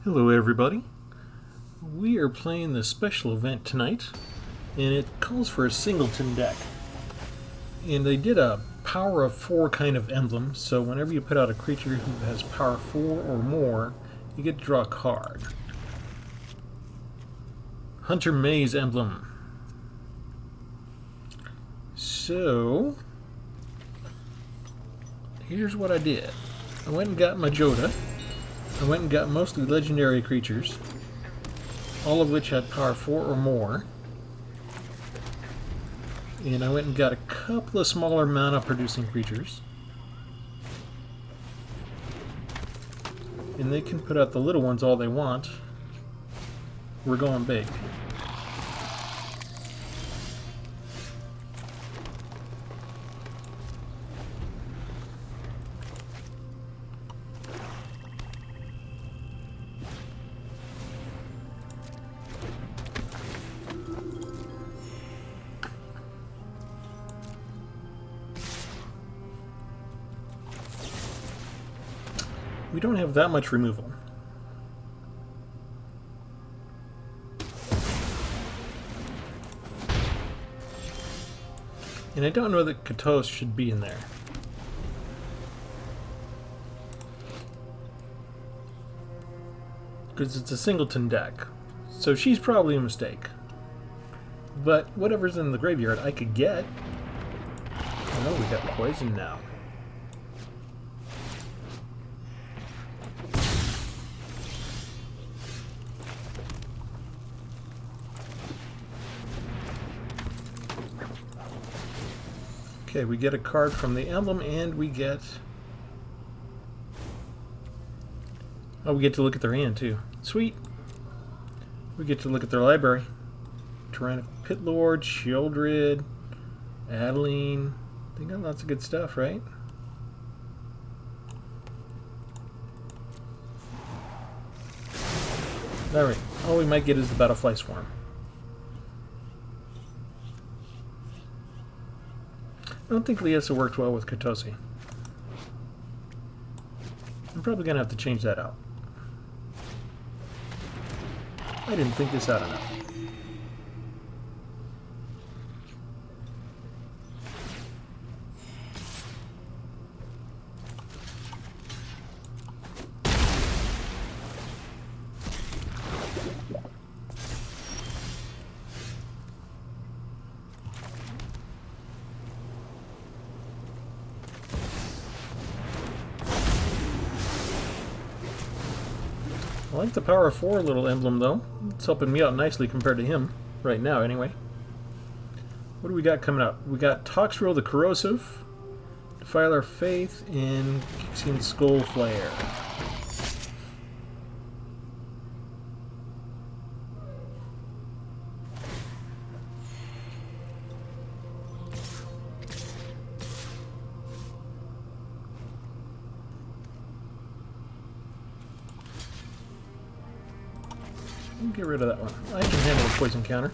Hello everybody. We are playing the special event tonight, and it calls for a singleton deck. And they did a power of 4 kind of emblem, so whenever you put out a creature who has power 4 or more, you get to draw a card. Hunter Maze emblem. So, here's what I did. I went and got my Jodah. I went and got mostly legendary creatures, all of which had power 4 or more. And I went and got a couple of smaller mana producing creatures. And they can put out the little ones all they want. We're going big. We don't have that much removal. And I don't know that Katos should be in there. Because it's a singleton deck. So she's probably a mistake. But whatever's in the graveyard I could get. Oh, we got poison now. Okay, we get a card from the emblem, and we get... Oh, we get to look at their hand, too. Sweet! We get to look at their library. Tyrannical Pitlord, Sheoldred, Adeline. They got lots of good stuff, right? Alright, all we might get is the Battlefly Swarm. I don't think Liesa worked well with Katosi. I'm probably going to have to change that out. I didn't think this out enough. I like the power of 4 little emblem, though. It's helping me out nicely compared to him. Right now, anyway. What do we got coming up? We got Toxrill the Corrosive, Defiler Faith, and Gixian Skull Flare. Get rid of that one. I can handle a poison counter.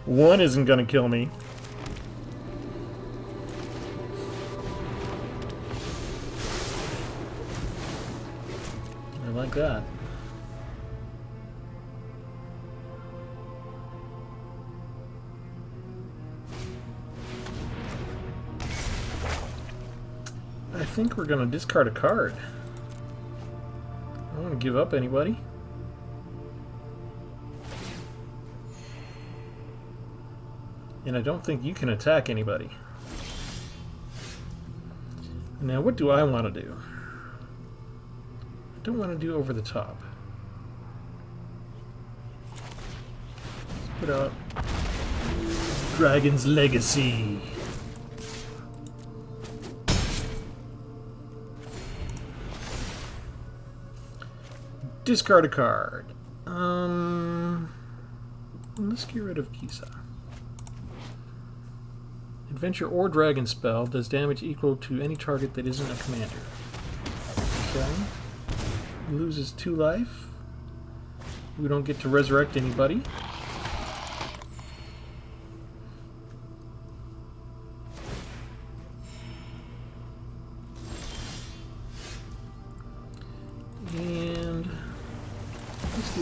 One isn't going to kill me. I like that. I think we're going to discard a card. I don't want to give up anybody. And I don't think you can attack anybody. Now, what do I want to do? I don't want to do over the top. Let's put out Dragon's Legacy. Discard a card. Let's get rid of Kisa. Adventure or Dragon spell does damage equal to any target that isn't a commander. Okay. Loses 2 life. We don't get to resurrect anybody.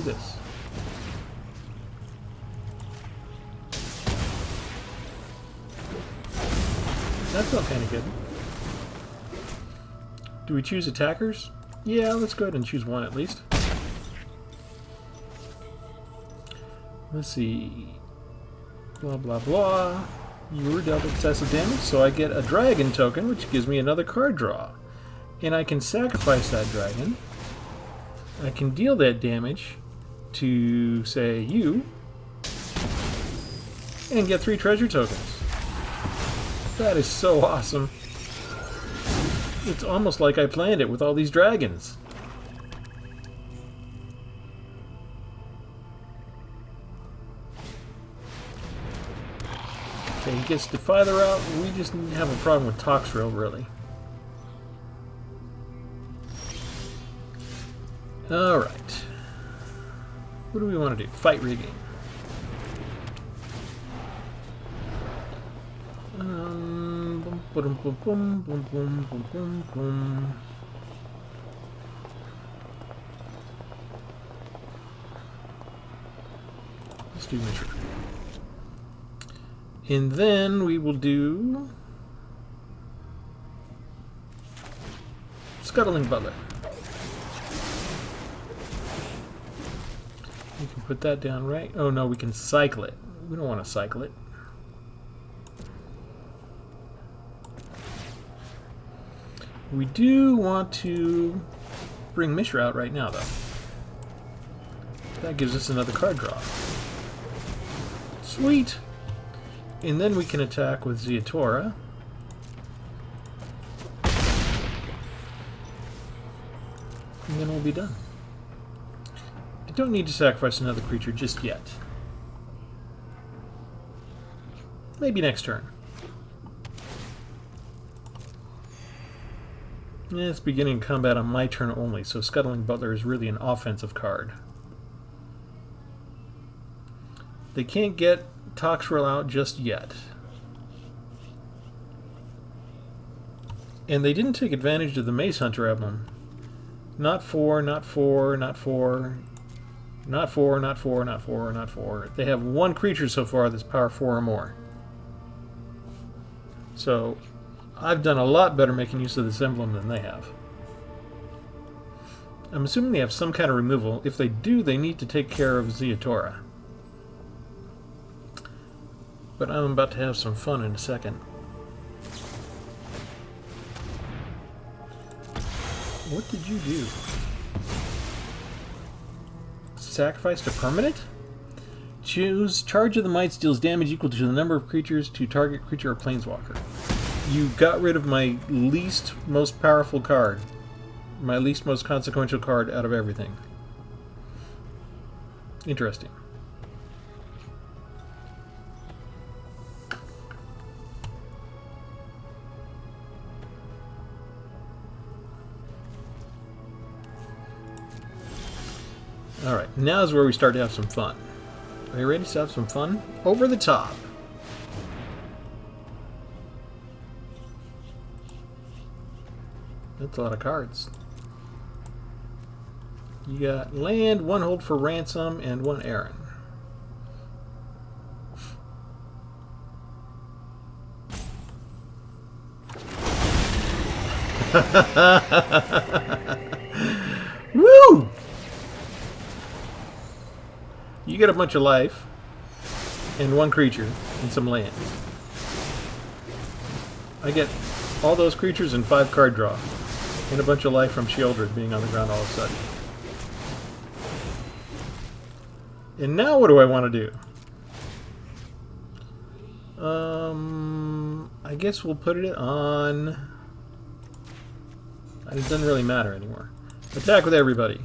this. That felt kind of good. Do we choose attackers? Yeah, let's go ahead and choose one at least. Let's see. Blah, blah, blah. You were dealt excessive damage, so I get a dragon token, which gives me another card draw. And I can sacrifice that dragon. I can deal that damage to, say, you. And get 3 treasure tokens. That is so awesome. It's almost like I planned it with all these dragons. Okay, he gets Defy the Route. We just have a problem with Toxrill, really. Alright. What do we want to do? Fight regain. Boom, boom, boom, boom, boom, boom, boom, boom. Let's do Mishra. And then we will do Scuttling Butler. We can put that down right. Oh no, we can cycle it. We don't want to cycle it. We do want to bring Mishra out right now, though. That gives us another card draw. Sweet! And then we can attack with Zeatora. And then we'll be done. I don't need to sacrifice another creature just yet. Maybe next turn. Yeah, it's beginning combat on my turn only, so Scuttling Butler is really an offensive card. They can't get Toxrill out just yet. And they didn't take advantage of the Mace Hunter emblem. Not 4, not 4, not 4, not 4, not 4, not 4, not 4. They have one creature so far that's power 4 or more. So I've done a lot better making use of this emblem than they have. I'm assuming they have some kind of removal. If they do, they need to take care of Zeatora. But I'm about to have some fun in a second. What did you do? Sacrificed a permanent? Choose Charge of the Might deals damage equal to the number of creatures to target creature or planeswalker. You got rid of my least most powerful card. My least most consequential card out of everything. Interesting. Alright, now's where we start to have some fun. Are you ready to have some fun? Over the top! That's a lot of cards. You got land, 1 hold for ransom, and 1 errand. Woo! You get a bunch of life, and 1 creature, and some land. I get all those creatures and 5 card draw, and a bunch of life from Sheoldred being on the ground all of a sudden. And now what do I want to do? I guess we'll put it on... It doesn't really matter anymore. Attack with everybody.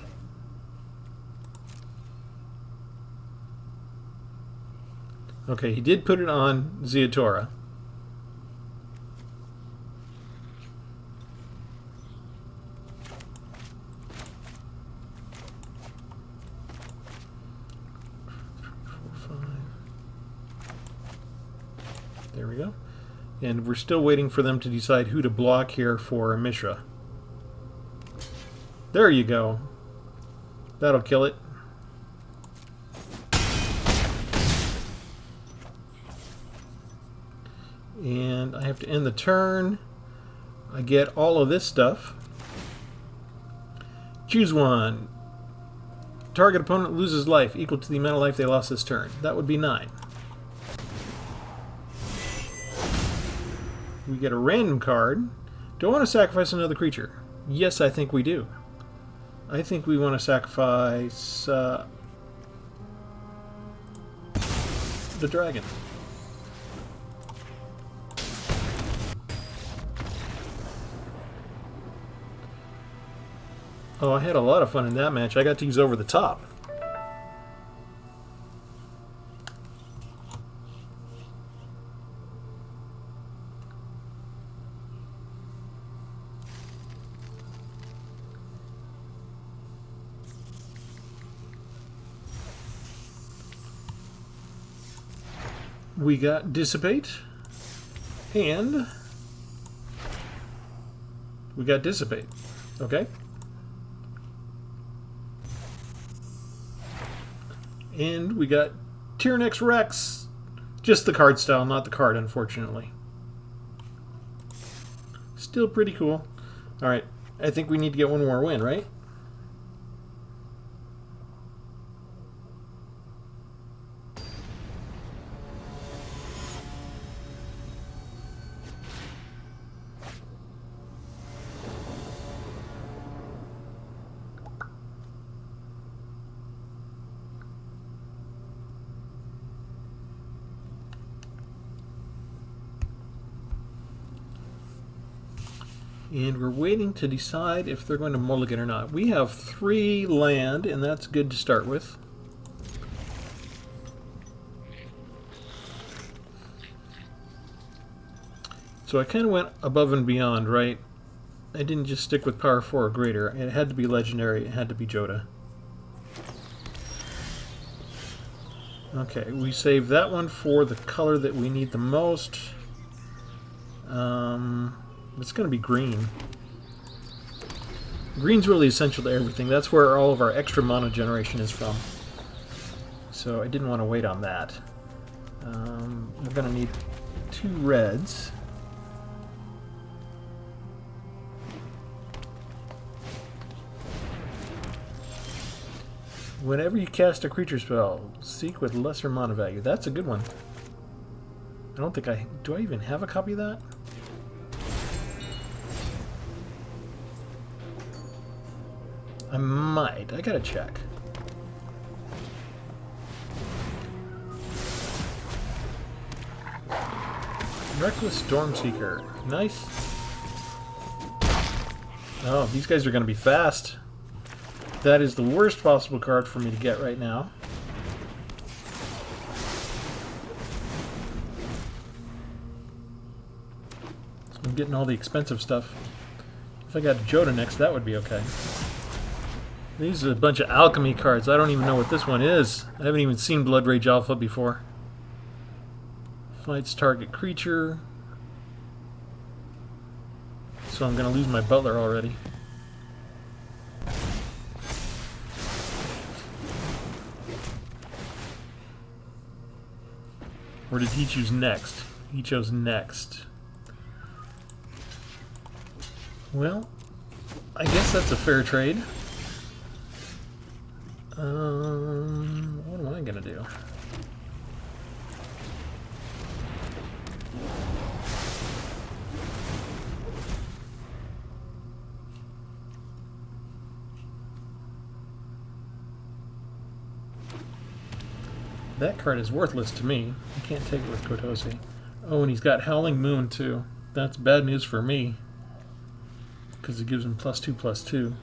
Okay, he did put it on Zeatora. There we go. And we're still waiting for them to decide who to block here for Mishra. There you go. That'll kill it. And I have to end the turn. I get all of this stuff. Choose one. Target opponent loses life equal to the amount of life they lost this turn. That would be 9. We get a random card. Do I want to sacrifice another creature? Yes, I think we do. I think we want to sacrifice the dragon. Oh, I had a lot of fun in that match. I got to use Over the Top. We got Dissipate, and we got Dissipate. Okay. And we got Tyrannix Rex. Just the card style, not the card, unfortunately. Still pretty cool. Alright, I think we need to get one more win, right? And we're waiting to decide if they're going to mulligan or not. We have 3 land, and that's good to start with. So I kind of went above and beyond, right? I didn't just stick with power 4 or greater. It had to be legendary, it had to be Jodah. Okay, we save that one for the color that we need the most. It's going to be green. Green's really essential to everything. That's where all of our extra mana generation is from. So I didn't want to wait on that. We're going to need 2 reds. Whenever you cast a creature spell, seek with lesser mana value. That's a good one. I don't think I... Do I even have a copy of that? I might. I gotta check. Reckless Stormseeker. Nice. Oh, these guys are gonna be fast. That is the worst possible card for me to get right now. I'm getting all the expensive stuff. If I got Jodah next, that would be okay. These are a bunch of alchemy cards. I don't even know what this one is. I haven't even seen Blood Rage Alpha before. Fights target creature. So I'm going to lose my butler already. Or did he choose next? He chose next. Well, I guess that's a fair trade. What am I gonna do? That card is worthless to me. I can't take it with Kotosi. Oh, and he's got Howling Moon too. That's bad news for me, because it gives him +2/+2.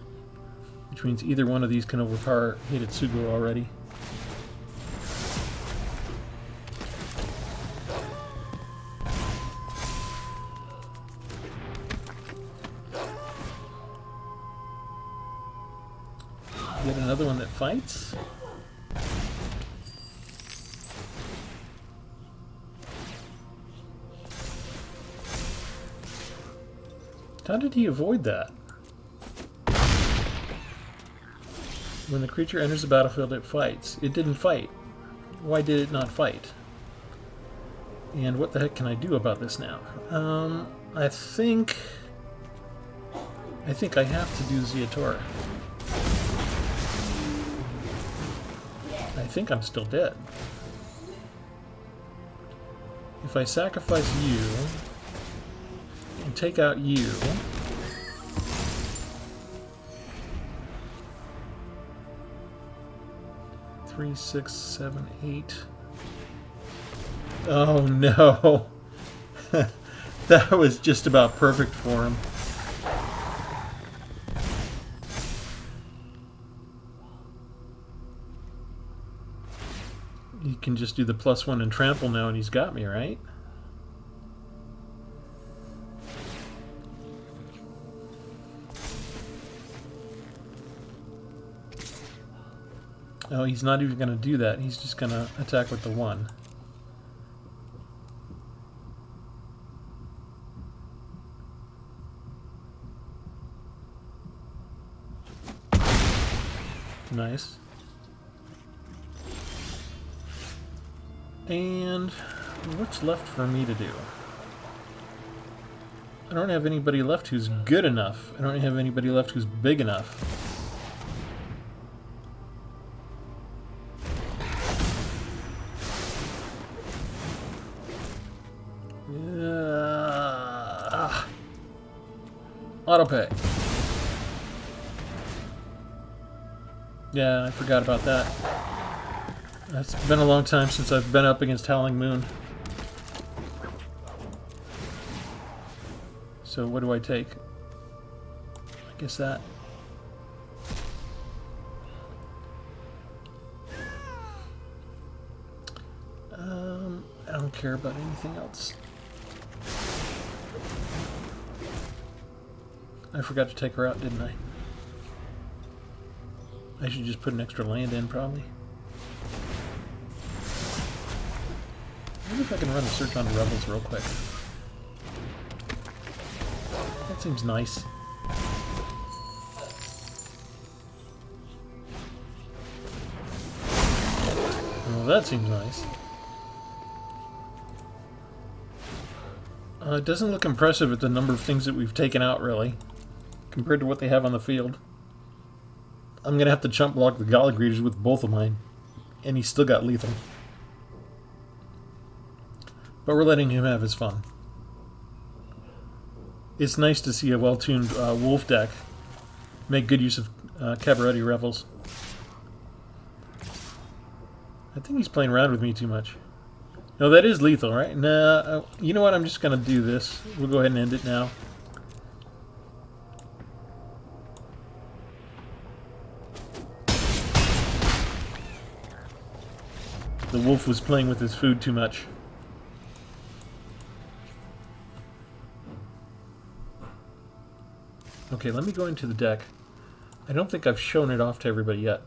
Which means either one of these can overpower Hidetsugu already. Get another one that fights. How did he avoid that? When the creature enters the battlefield, it fights. It didn't fight. Why did it not fight? And what the heck can I do about this now? I think I have to do Ziatora. I think I'm still dead. If I sacrifice you and take out you, three, 6, 7, 8. Oh no! That was just about perfect for him. He can just do the +1 and trample now, and he's got me, right? Oh, he's not even going to do that. He's just going to attack with the 1. Nice. And what's left for me to do? I don't have anybody left who's good enough. I don't have anybody left who's big enough. Autopay. Yeah, I forgot about that. It's been a long time since I've been up against Howling Moon. So what do I take? I guess that. I don't care about anything else. I forgot to take her out, didn't I? I should just put an extra land in, probably. Maybe if I can run a search on Rebels real quick. That seems nice. Well, that seems nice. It doesn't look impressive at the number of things that we've taken out, really, compared to what they have on the field. I'm going to have to chump block the Gala Greeters with both of mine, and he's still got lethal. But we're letting him have his fun. It's nice to see a well-tuned wolf deck make good use of Cabaretti Revels. I think he's playing around with me too much. No, that is lethal, right? Nah, you know what? I'm just going to do this. We'll go ahead and end it now. The wolf was playing with his food too much. Okay, let me go into the deck. I don't think I've shown it off to everybody yet.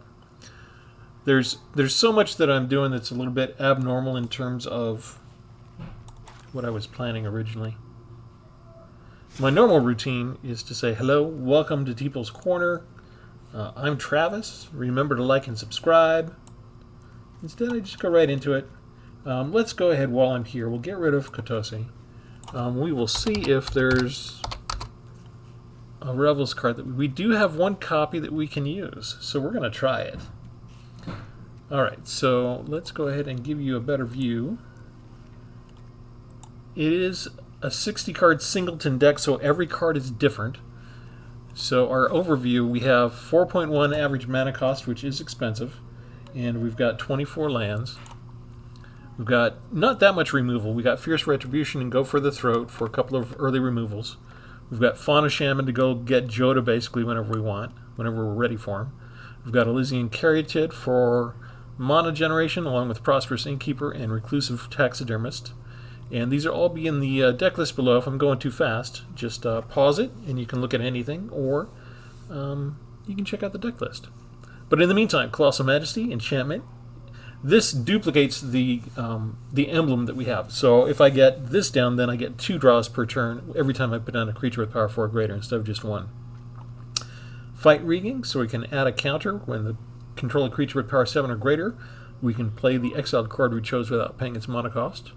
There's so much that I'm doing that's a little bit abnormal in terms of what I was planning originally. My normal routine is to say, hello, welcome to Tpull's Corner. I'm Travis. Remember to like and subscribe. Instead, I just go right into it. Let's go ahead while I'm here. We'll get rid of Kotose. We will see if there's a Revels card that we do have one copy that we can use, so we're going to try it. Alright, so let's go ahead and give you a better view. It is a 60 card singleton deck, so every card is different. So our overview, we have 4.1 average mana cost, which is expensive, and we've got 24 lands. We've got not that much removal. We got Fierce Retribution and Go for the Throat for a couple of early removals. We've got Fauna Shaman to go get Jodah basically whenever we want, whenever we're ready for him. We've got Elysian Caryatid for mana generation, along with Prosperous Innkeeper and Reclusive Taxidermist. And these are all be in the deck list below. If I'm going too fast, just pause it and you can look at anything, or you can check out the deck list. But in the meantime, Colossal Majesty, Enchantment. This duplicates the emblem that we have. So if I get this down, then I get 2 draws per turn every time I put down a creature with power 4 or greater instead of just 1. Fight Rigging, so we can add a counter when the control a creature with power 7 or greater. We can play the exiled card we chose without paying its mana cost.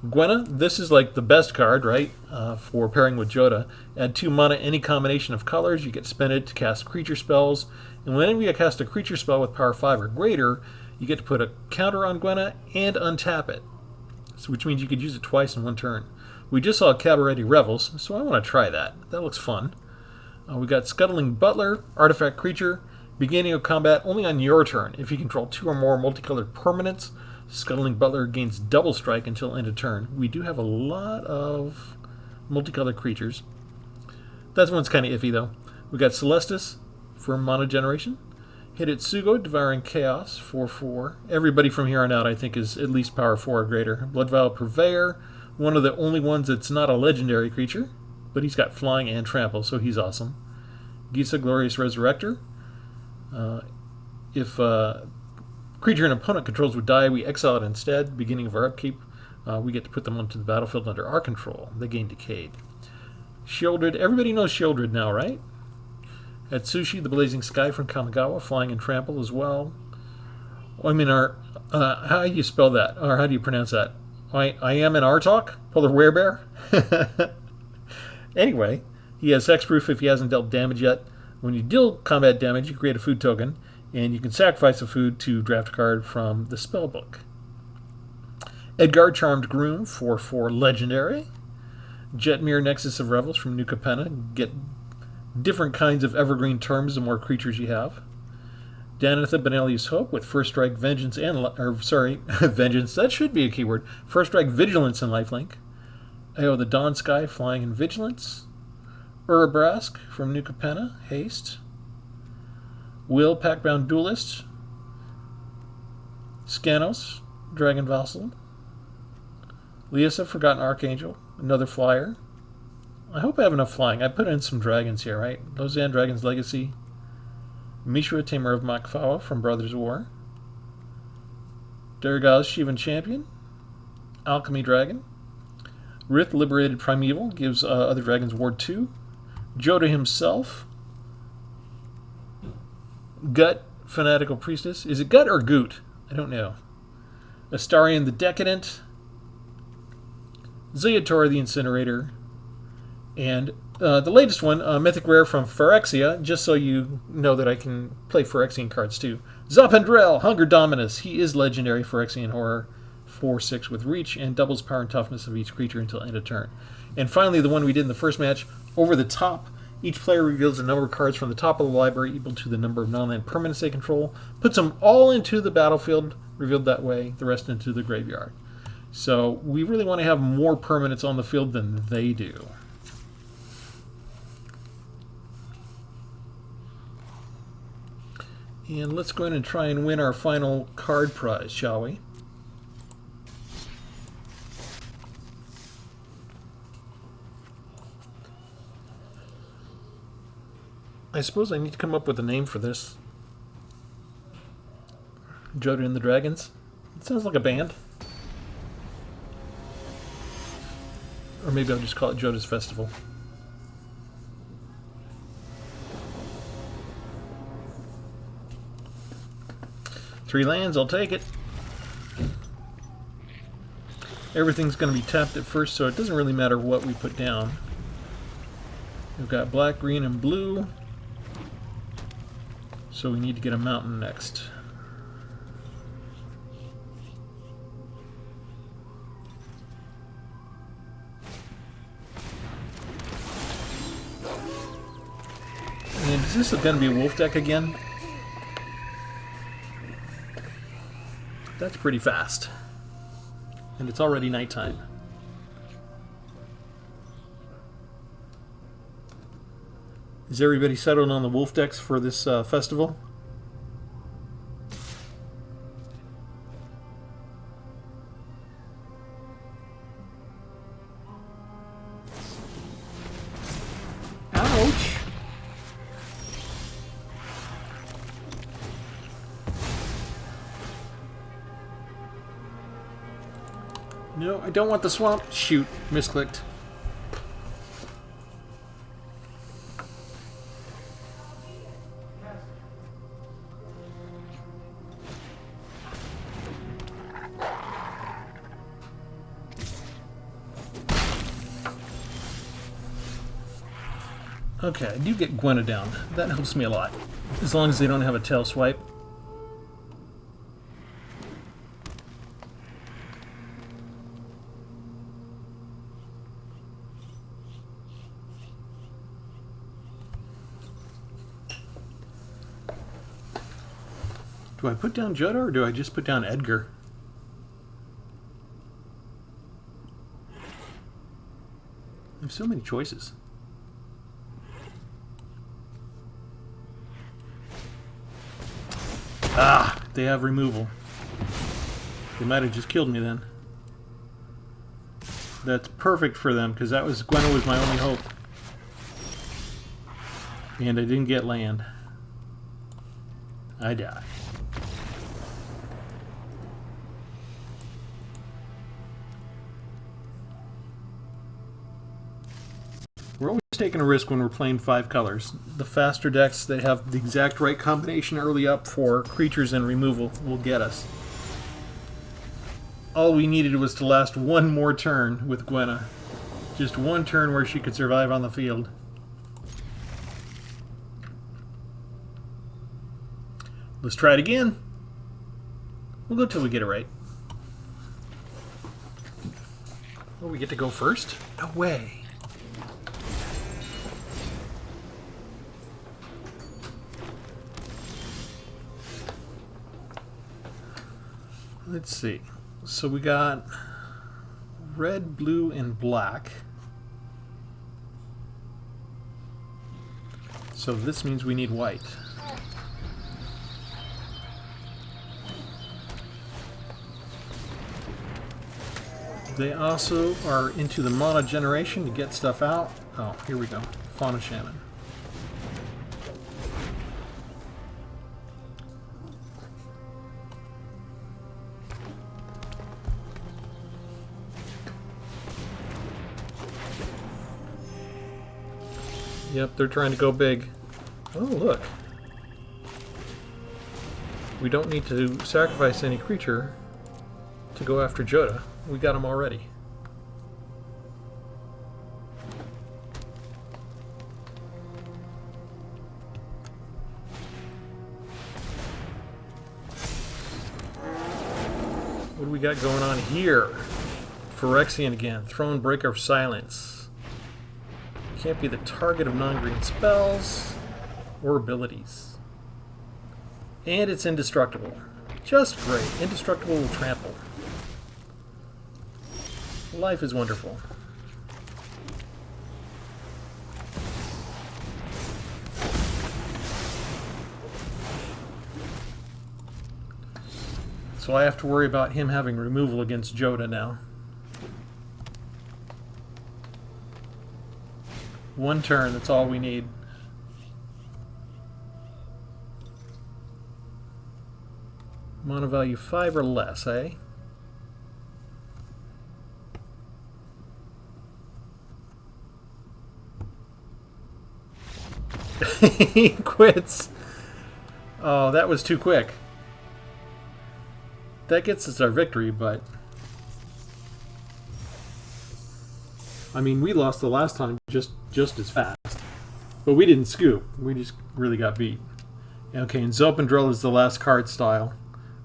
Gwenna, this is like the best card, right? For pairing with Jodah. Add 2 mana, any combination of colors. You get to spend it to cast creature spells. And whenever you cast a creature spell with power 5 or greater, you get to put a counter on Gwenna and untap it. So, which means you could use it twice in one turn. We just saw Cabaret Revels, so I want to try that. That looks fun. We got Scuttling Butler, artifact creature. Beginning of combat only on your turn. If you control 2 or more multicolored permanents, Scuttling Butler gains double strike until end of turn. We do have a lot of multicolored creatures. That one's kind of iffy, though. We got Celestis for mana generation. Hidetsugo, Devouring Chaos, 4/4. Everybody from here on out, I think, is at least power 4 or greater. Bloodvial Purveyor, one of the only ones that's not a legendary creature, but he's got flying and trample, so he's awesome. Gisa, Glorious Resurrector. If creature an opponent controls would die, we exile it instead. Beginning of our upkeep, we get to put them onto the battlefield under our control. They gain Decayed. Shieldred, everybody knows Shieldred now, right? Atsushi, the Blazing Sky from Kamigawa, flying and trample as well. I mean, how do you spell that? Or how do you pronounce that? I am an Artok? Polar Werebear? Anyway, he has hexproof if he hasn't dealt damage yet. When you deal combat damage, you create a food token, and you can sacrifice a food to draft a card from the spellbook. Edgar, Charmed Groom, 4/4 legendary. Jetmir, Nexus of Revels from New Capenna. Get different kinds of evergreen terms the more creatures you have. Danitha, Benelius Hope with First Strike, Vengeance, Vengeance, that should be a keyword. First Strike, Vigilance, and Lifelink. The Dawn Sky, Flying and Vigilance. Urabrask from New Capenna, Haste. Will, Packbound Duelist. Scanos, Dragon Vassal. Liasa, Forgotten Archangel, another flyer. I hope I have enough flying. I put in some dragons here, right? Lozan, Dragon's Legacy. Mishra, Tamer of Makfawa from Brothers War. Durgaz, Shivan Champion. Alchemy Dragon. Rith, Liberated Primeval, gives other dragons Ward 2. Jodah himself. Gut, Fanatical Priestess. Is it Gut or Goot? I don't know. Astarion the Decadent. Zerator the Incinerator. And the latest one, Mythic Rare from Phyrexia, just so you know that I can play Phyrexian cards too. Zapandrel, Hunger Dominus. He is legendary Phyrexian Horror, 4/6 with reach, and doubles power and toughness of each creature until end of turn. And finally, the one we did in the first match, Over the Top. Each player reveals a number of cards from the top of the library equal to the number of non-land permanents they control, puts them all into the battlefield, revealed that way, the rest into the graveyard. So we really want to have more permanents on the field than they do. And let's go ahead and try and win our final card prize, shall we? I suppose I need to come up with a name for this. Jodah and the Dragons. It sounds like a band. Or maybe I'll just call it Jodah's Festival. Three lands, I'll take it. Everything's going to be tapped at first, so it doesn't really matter what we put down. We've got black, green, and blue. So we need to get a mountain next. And is this going to be a wolf deck again? That's pretty fast. And it's already nighttime. Is everybody settled on the wolf decks for this festival? Ouch! No, I don't want the swamp. Shoot, misclicked. Okay, I do get Gwenna down. That helps me a lot. As long as they don't have a tail swipe. Do I put down Jodah or do I just put down Edgar? I have so many choices. Ah, they have removal. They might have just killed me then. That's perfect for them because Gwenna was my only hope. And I didn't get land. I die. We're always taking a risk when we're playing 5 colors. The faster decks that have the exact right combination early up for creatures and removal will get us. All we needed was to last one more turn with Gwenna. Just one turn where she could survive on the field. Let's try it again. We'll go till we get it right. Oh, we get to go first? No way. Let's see. So we got red, blue, and black. So this means we need white. They also are into the mana generation to get stuff out. Oh, here we go. Fauna Shaman. Yep, they're trying to go big. Oh, look. We don't need to sacrifice any creature to go after Jodah. We got him already. What do we got going on here? Phyrexian again. Throne Breaker of Silence. Can't be the target of non-green spells or abilities. And it's indestructible. Just great. Indestructible will trample. Life is wonderful. So I have to worry about him having removal against Jodah now. One turn, that's all we need. Mana value 5 or less, eh? He quits. Oh, that was too quick. That gets us our victory, but... I mean, we lost the last time just as fast. But we didn't scoop. We just really got beat. Okay, and Zopendrel is the last card style,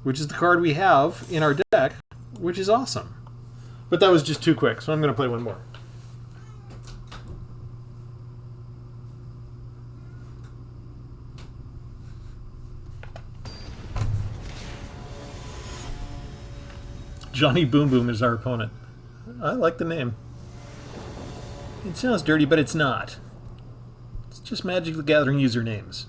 which is the card we have in our deck, which is awesome. But that was just too quick, so I'm going to play one more. Johnny Boom Boom is our opponent. I like the name. It sounds dirty, but it's not. It's just Magic the Gathering usernames.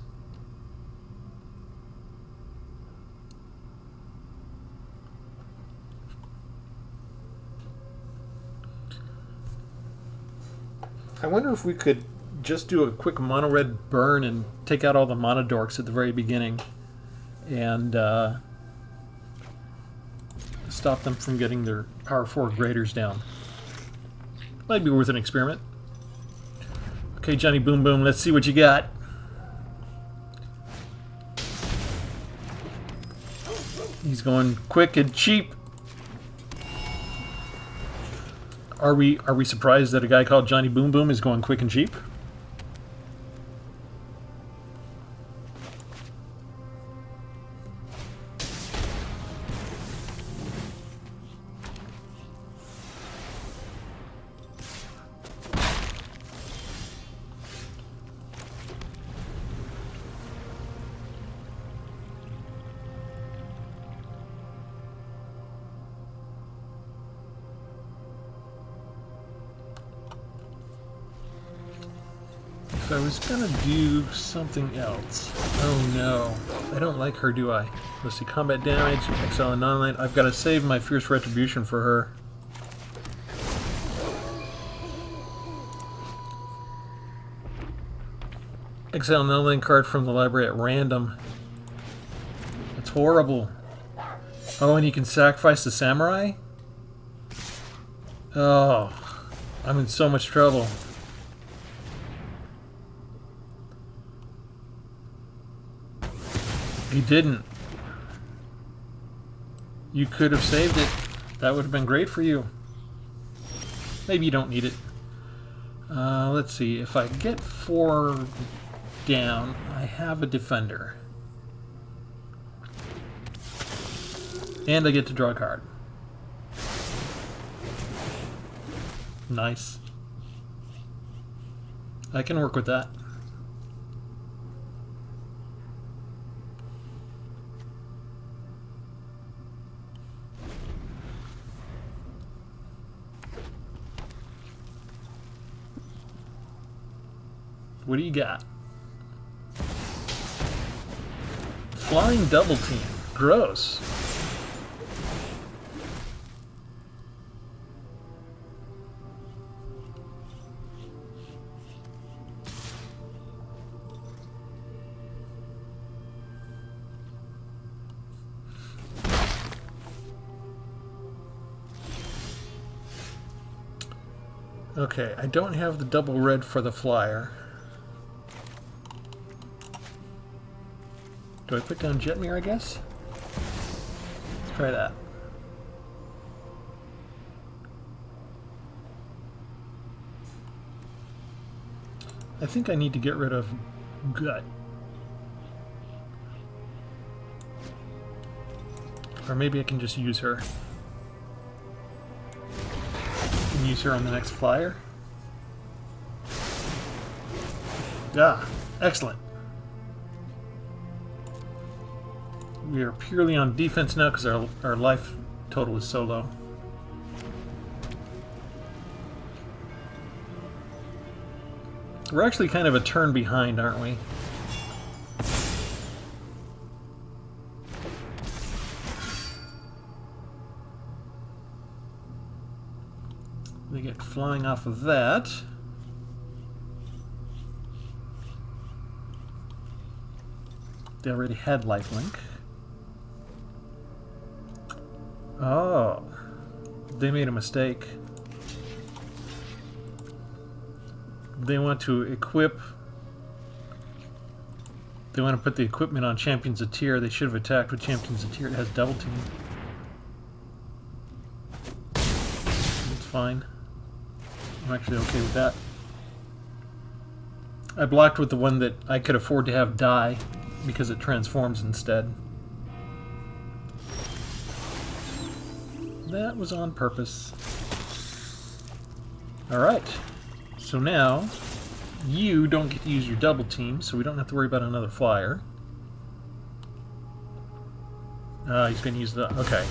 I wonder if we could just do a quick mono red burn and take out all the mono dorks at the very beginning and stop them from getting their power 4 graders down. Might be worth an experiment. Okay, Johnny Boom Boom, let's see what you got. He's going quick and cheap. Are we surprised that a guy called Johnny Boom Boom is going quick and cheap? So I was gonna do something else. Oh no. I don't like her, do I? Let's see, combat damage, exile and non-land. I've got to save my Fierce Retribution for her. Exile an non-land card from the library at random. That's horrible. Oh, and you can sacrifice the samurai? Oh, I'm in so much trouble. You didn't. You could have saved it. That would have been great for you. Maybe you don't need it. Let's see. If I get 4 down, I have a defender. And I get to draw a card. Nice. I can work with that. What do you got? Flying double team. Gross. Okay, I don't have the double red for the flyer. Do I put down Jetmir, I guess? Let's try that. I think I need to get rid of Gut. Or maybe I can just use her. And use her on the next flyer. Ah, excellent. We are purely on defense now because our life total is so low. We're actually kind of a turn behind, aren't we? They get flying off of that. They already had lifelink. Oh, they made a mistake. They want to equip. They want to put the equipment on Champions of Tyr. They should have attacked with Champions of Tyr. It has double team. It's fine. I'm actually okay with that. I blocked with the one that I could afford to have die because it transforms instead. That was on purpose. Alright. So now, you don't get to use your double team, so we don't have to worry about another flyer. He's going to use the... Okay.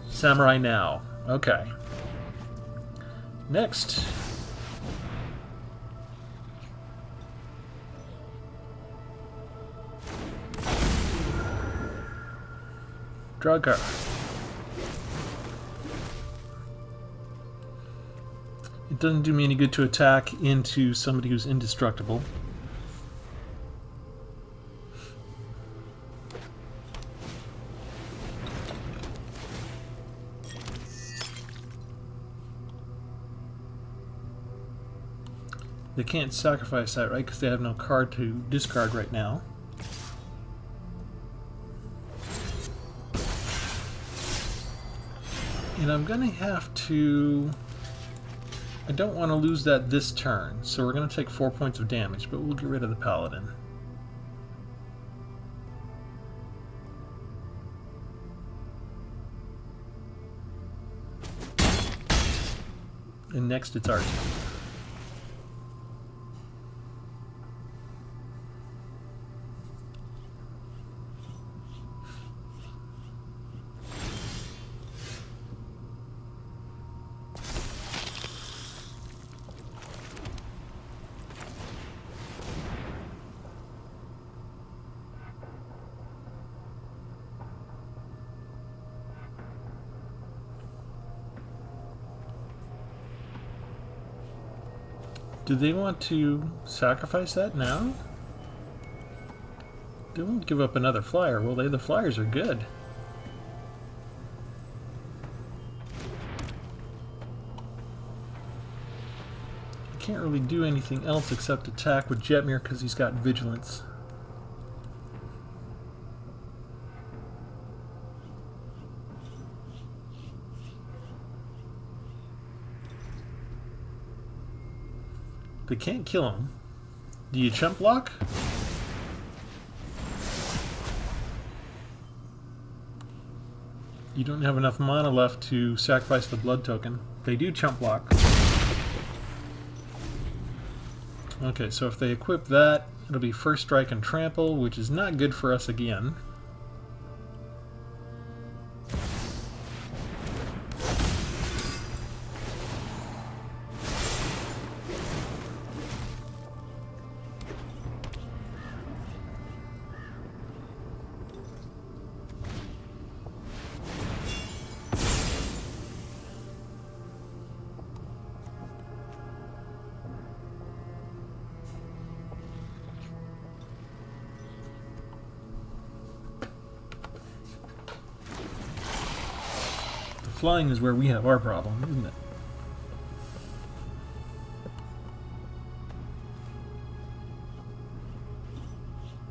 Samurai now. Okay. Next. Draw a card. It doesn't do me any good to attack into somebody who's indestructible. They can't sacrifice that, right? Because they have no card to discard right now. And I'm going to have to... I don't want to lose that this turn, so we're going to take 4 points of damage, but we'll get rid of the Paladin. And next it's our turn. Do they want to sacrifice that now? They won't give up another flyer, will they? The flyers are good. Can't really do anything else except attack with Jetmir because he's got vigilance. They can't kill him. Do you chump block? You don't have enough mana left to sacrifice the blood token. They do chump block. Okay, so if they equip that, it'll be First Strike and Trample, which is not good for us again. Flying is where we have our problem, isn't it?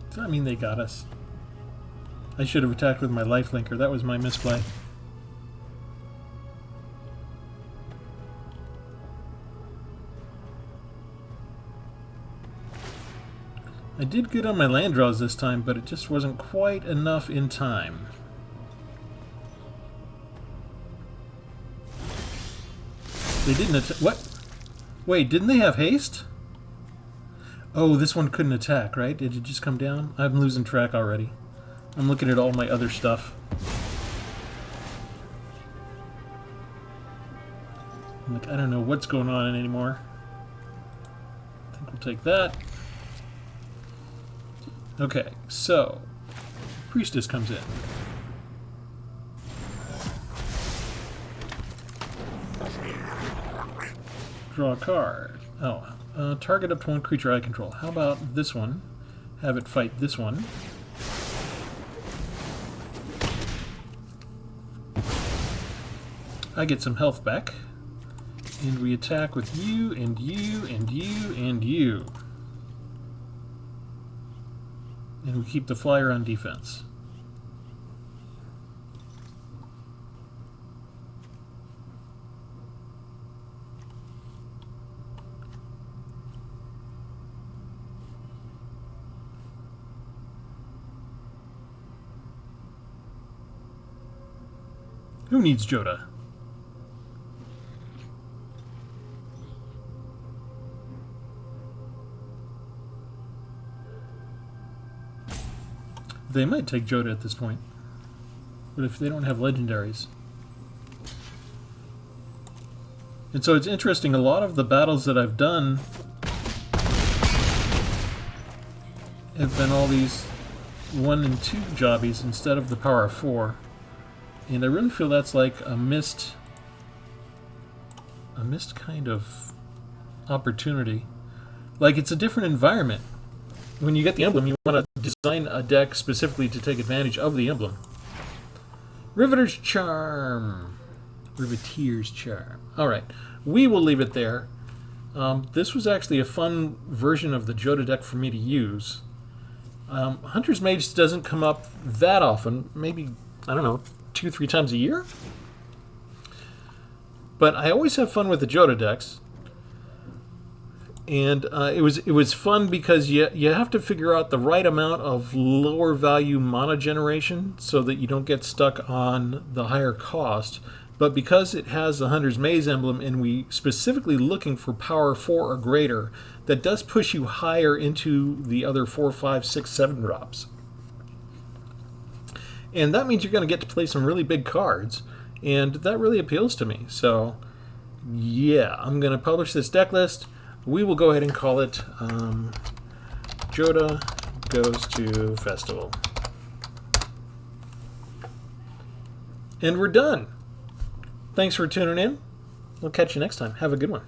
Does that mean they got us? I should have attacked with my lifelinker. That was my misplay. I did good on my land draws this time, but it just wasn't quite enough in time. They didn't what? Wait, didn't they have haste? Oh, this one couldn't attack, right? Did it just come down? I'm losing track already. I'm looking at all my other stuff. I'm like, I don't know what's going on anymore. I think we'll take that. Okay, so Priestess comes in. Draw a card. Oh, target up to one creature I control. How about this one? Have it fight this one. I get some health back. And we attack with you, and you, and you, and you. And we keep the flyer on defense. Who needs Jodah? They might take Jodah at this point. But if they don't have legendaries. And so it's interesting, a lot of the battles that I've done have been all these 1 and 2 jobbies instead of the power of 4. And I really feel that's like a missed kind of opportunity. Like, it's a different environment. When you get the emblem, you want to design a deck specifically to take advantage of the emblem. Riveter's Charm. Riveteer's Charm. Alright, we will leave it there. This was actually a fun version of the Jodah deck for me to use. Hunter's Mage doesn't come up that often. Maybe, I don't know, 2-3 times a year? But I always have fun with the Jodah decks. And it was fun because you have to figure out the right amount of lower value mana generation so that you don't get stuck on the higher cost. But because it has the Hunter's Maze emblem and we specifically looking for power 4 or greater, that does push you higher into the other 4, 5, 6, 7 drops. And that means you're going to get to play some really big cards, and that really appeals to me. So, yeah, I'm going to publish this deck list. We will go ahead and call it Jodah Goes to Festival. And we're done. Thanks for tuning in. We'll catch you next time. Have a good one.